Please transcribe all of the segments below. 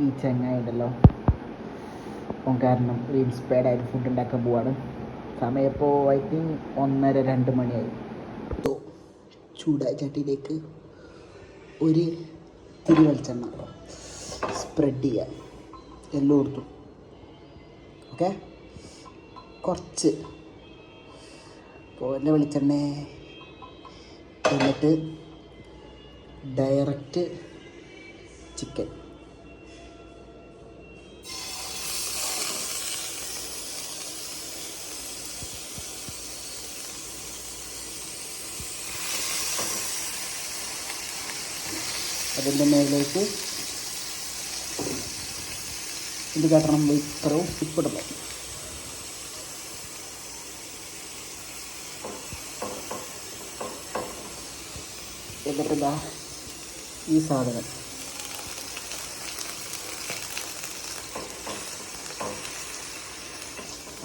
ഈ ചങ്ങായി ഉണ്ടല്ലോ, അപ്പം കാരണം ഒരു ഇൻസ്പയർഡ് ആയിട്ട് ഫുഡ് ഉണ്ടാക്കാൻ പോവാണ്. സമയം ഇപ്പോൾ ഐ തിങ്ക് 1:30-2 മണിയായി. ചൂടായ ചട്ടിയിലേക്ക് ഒരു തിരി വെളിച്ചെണ്ണ സ്പ്രെഡ് ചെയ്യുക എല്ലായിടത്തും. ഓക്കെ, കുറച്ച് പോലെ വെളിച്ചെണ്ണ, എന്നിട്ട് ഡയറക്റ്റ് ചിക്കൻ. അതിൻ്റെ മേലേക്ക് ഇത് കട്ടണം ഇത്രയും ഉപ്പിടണം. എന്നിട്ടിതാ ഈ സാധനം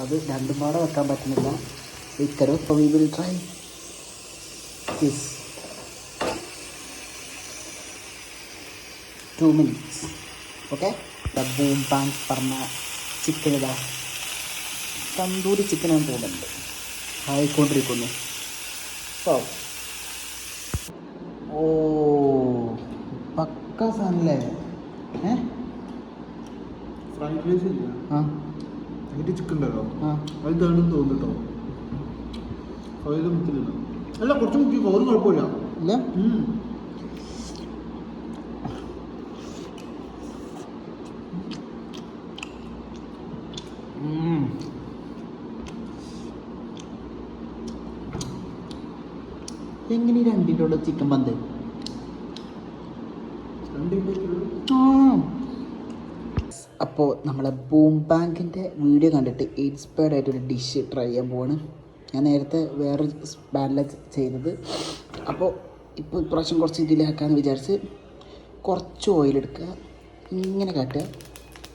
അത് രണ്ടും പാടെ വെക്കാൻ പറ്റുന്നില്ല. ഇത്തരം അപ്പോൾ we will try this 2 minutes. Okay, ബൂം പാങ് പറഞ്ഞ ചിക്കൻ ഇതാ തന്തൂരി ചിക്കനാണ് തോന്നുന്നുണ്ട്, ആയിക്കൊണ്ടിരിക്കുന്നു. ഓ പക്ക സാധനല്ലേ. ഫ്രൈഡ് റൈസ് ഇല്ല, അതിൻ്റെ ചിക്കൻ ഉണ്ടല്ലോ, അതാണെന്ന് തോന്നുന്നു കേട്ടോ. ഫ്രൈഡ് മുക്കില്ല, അല്ല കുറച്ച് മുക്കി, ഒരു കുഴപ്പമില്ല. ഇല്ല, എങ്ങനെ രണ്ടിൻ്റെ ഉള്ള ചിക്കൻ പന്ത്? അപ്പോൾ നമ്മളെ ബൂം ബാങ്കിൻ്റെ വീഡിയോ കണ്ടിട്ട് ഇൻസ്പയർഡ് ആയിട്ടൊരു ഡിഷ് ട്രൈ ചെയ്യാൻ പോവാണ്. ഞാൻ നേരത്തെ വേറെ പാനിലാണ് ചെയ്തത്. അപ്പോൾ ഇപ്പോൾ ഇപ്രാവശ്യം കുറച്ച് ഇതിലാക്കാമെന്ന് വിചാരിച്ച് കുറച്ച് ഓയിലെടുക്കുക, ഇങ്ങനെ കാട്ടുക,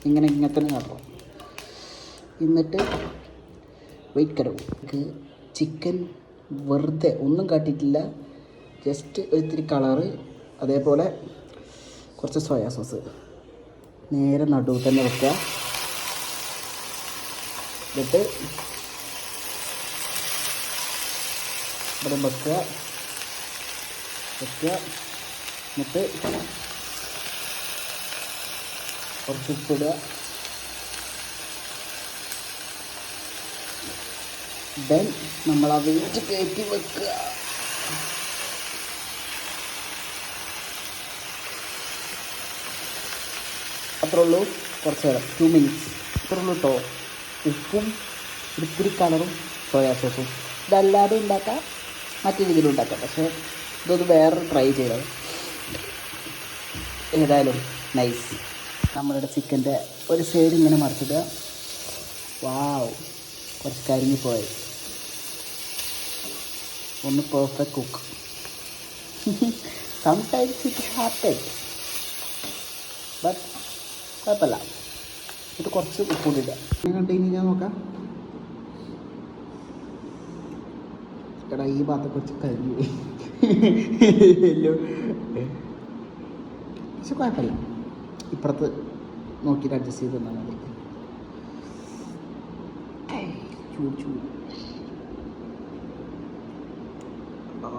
ഇങ്ങനെ തന്നെ കാട്ടുക. എന്നിട്ട് വെയിറ്റ് കരവ് ചിക്കൻ വെറുതെ ഒന്നും കാട്ടിയിട്ടില്ല, ജസ്റ്റ് ഒത്തിരി കളറ്, അതേപോലെ കുറച്ച് സോയാ സോസ് നേരെ നടുവ് തന്നെ വെക്കുക. എന്നിട്ട് ഇവിടെ വെക്കുക, എന്നിട്ട് കുറച്ച് ഉപ്പിടുക. ദെൻ നമ്മൾ ആ വെയിറ്റ് കയറ്റി വെക്കുക. അത്രേ ഉള്ളൂ, കുറച്ച് നേരം 2 minutes അത്രേ ഉള്ളൂ കേട്ടോ. ഉപ്പും ഇത്തിരി കളറും സോയാ സോസും. ഇതല്ലാതെ ഉണ്ടാക്കാം, മറ്റു രീതിയിലും ഉണ്ടാക്കാം, പക്ഷേ ഇതൊന്ന് വേറെ ട്രൈ ചെയ്തത്. ഏതായാലും നൈസ്. നമ്മളുടെ ചിക്കൻ്റെ ഒരു സൈഡ് ഇങ്ങനെ മറിച്ചിടുക. വാവ്, കുറച്ച് കരിഞ്ഞിപ്പോയി. ഒന്ന് perfect cook. Sometimes it happen, but കുഴപ്പമില്ല. ഇത് കുറച്ച് ഉപ്പിടുക. കണ്ടു കഴിഞ്ഞാൽ നോക്കാം. എടാ ഈ ഭാഗത്ത് കുറച്ച് കരിഞ്ഞു പോയി, പക്ഷെ കുഴപ്പമില്ല. ഇപ്പുറത്ത് നോക്കിയിട്ട് അഡ്ജസ്റ്റ് ചെയ്ത് തന്നാൽ മതി. ചൂട് ഓ